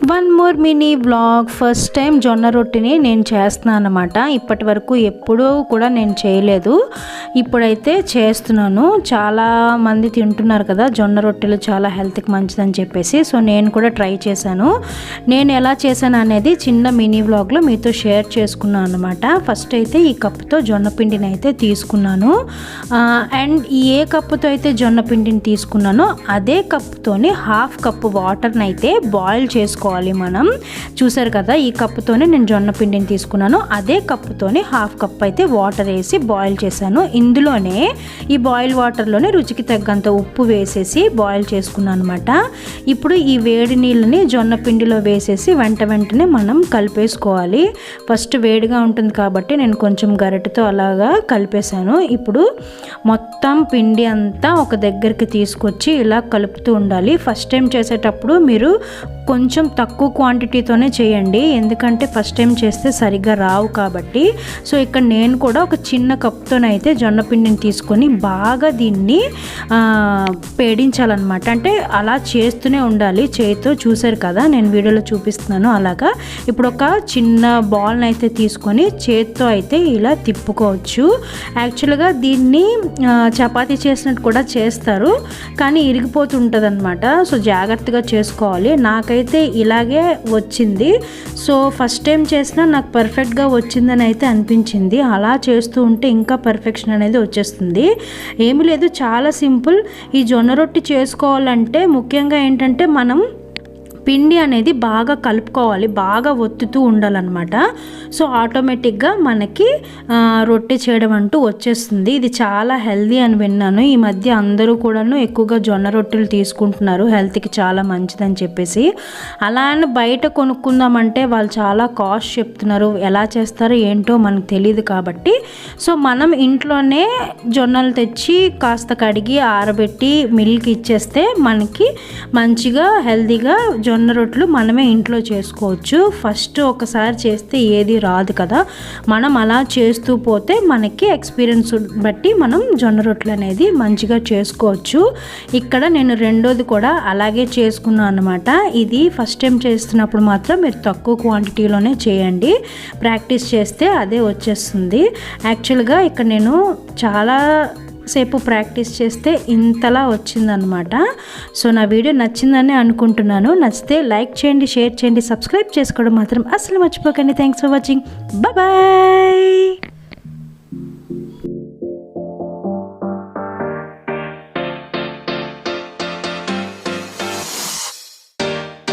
One more mini vlog. First time జొన్న రొట్టెని నేను చేస్తున్నాను అన్నమాట. ఇప్పటి వరకు ఎప్పుడూ కూడా నేను చేయలేదు, ఇప్పుడైతే చేస్తున్నాను. చాలా మంది తింటున్నారు కదా జొన్న రొట్టెలు, చాలా హెల్త్కి మంచిదని చెప్పేసి. సో నేను కూడా ట్రై చేశాను. నేను ఎలా చేశాను అనేది చిన్న మినీ వ్లాగ్లో మీతో షేర్ చేసుకున్నాను అనమాట. ఫస్ట్ అయితే ఈ కప్పుతో జొన్న పిండిని అయితే తీసుకున్నాను. అండ్ ఏ కప్పుతో అయితే జొన్న పిండిని తీసుకున్నానో అదే కప్పుతోని హాఫ్ కప్పు వాటర్ని అయితే బాయిల్ చేసుకోవాలి. మనం చూసారు కదా, ఈ కప్పుతోనే నేను జొన్న పిండిని తీసుకున్నాను. అదే కప్పుతోనే హాఫ్ కప్ అయితే వాటర్ వేసి బాయిల్ చేశాను. ఇందులోనే ఈ బాయిల్ వాటర్లోనే రుచికి తగ్గంత ఉప్పు వేసేసి బాయిల్ చేసుకున్నాను అనమాట. ఇప్పుడు ఈ వేడి నీళ్ళని జొన్న పిండిలో వేసేసి వెంటనే మనం కలిపేసుకోవాలి. ఫస్ట్ వేడిగా ఉంటుంది కాబట్టి నేను కొంచెం గరిటెతో అలాగా కలిపేశాను. ఇప్పుడు మొత్తం పిండి అంతా ఒక దగ్గరికి తీసుకొచ్చి ఇలా కలుపుతూ ఉండాలి. ఫస్ట్ టైం చేసేటప్పుడు మీరు కొంచెం తక్కువ క్వాంటిటీతోనే చేయండి, ఎందుకంటే ఫస్ట్ టైం చేస్తే సరిగ్గా రావు కాబట్టి. సో ఇక్కడ నేను కూడా ఒక చిన్న కప్తోనైతే జొన్న పిండిని తీసుకొని బాగా దీన్ని పేడించాలన్నమాట. అంటే అలా చేస్తూనే ఉండాలి చేతితో. చూసారు కదా, నేను వీడియోలో చూపిస్తున్నాను అలాగా. ఇప్పుడు ఒక చిన్న బాల్ని అయితే తీసుకొని చేతితో అయితే ఇలా తిప్పుకోవచ్చు. యాక్చువల్గా దీన్ని చపాతీ చేసినట్టు కూడా చేస్తారు, కానీ ఇరిగిపోతుంటుంది అనమాట. సో జాగ్రత్తగా చేసుకోవాలి. నాకైతే ఇలాగే వచ్చింది. సో ఫస్ట్ టైం చేసినా నాకు పర్ఫెక్ట్గా వచ్చిందని అయితే అనిపించింది. అలా చేస్తూ ఉంటే ఇంకా పర్ఫెక్షన్ అనేది వచ్చేస్తుంది. ఏమీ లేదు, చాలా సింపుల్. ఈ జొన్న రొట్టె చేసుకోవాలంటే ముఖ్యంగా ఏంటంటే మనం పిండి అనేది బాగా కలుపుకోవాలి, బాగా ఒత్తుతూ ఉండాలన్నమాట. సో ఆటోమేటిక్గా మనకి రొట్టె చేయడం అంటూ వచ్చేస్తుంది. ఇది చాలా హెల్దీ అని విన్నాను. ఈ మధ్య అందరూ కూడాను ఎక్కువగా జొన్న రొట్టెలు తీసుకుంటున్నారు, హెల్త్కి చాలా మంచిదని చెప్పేసి. అలా అని బయట కొనుక్కుందామంటే వాళ్ళు చాలా కాస్ట్ చెప్తున్నారు. ఎలా చేస్తారో ఏంటో మనకు తెలియదు కాబట్టి సో మనం ఇంట్లోనే జొన్నలు తెచ్చి కాస్త కడిగి ఆరబెట్టి మిల్క్ ఇచ్చేస్తే మనకి మంచిగా హెల్దీగా జొన్న రొట్టెలు మనమే ఇంట్లో చేసుకోవచ్చు. ఫస్ట్ ఒకసారి చేస్తే ఏది రాదు కదా, మనం అలా చేస్తూ పోతే మనకి ఎక్స్పీరియన్స్ బట్టి మనం జొన్న రొట్టెలు అనేది మంచిగా చేసుకోవచ్చు. ఇక్కడ నేను రెండోది కూడా అలాగే చేసుకున్నాను అనమాట. ఇది ఫస్ట్ టైం చేస్తున్నప్పుడు మాత్రం మీరు తక్కువ క్వాంటిటీలోనే చేయండి, ప్రాక్టీస్ చేస్తే అదే వచ్చేస్తుంది. యాక్చువల్గా ఇక్కడ నేను చాలా సేపు ప్రాక్టీస్ చేస్తే ఇంతలా వచ్చిందనమాట. సో నా వీడియో నచ్చిందని అనుకుంటున్నాను. నచ్చితే లైక్ చేయండి, షేర్ చేయండి, సబ్స్క్రైబ్ చేసుకోవడం మాత్రం అసలు మర్చిపోకండి. Thanks for watching. బాయ్.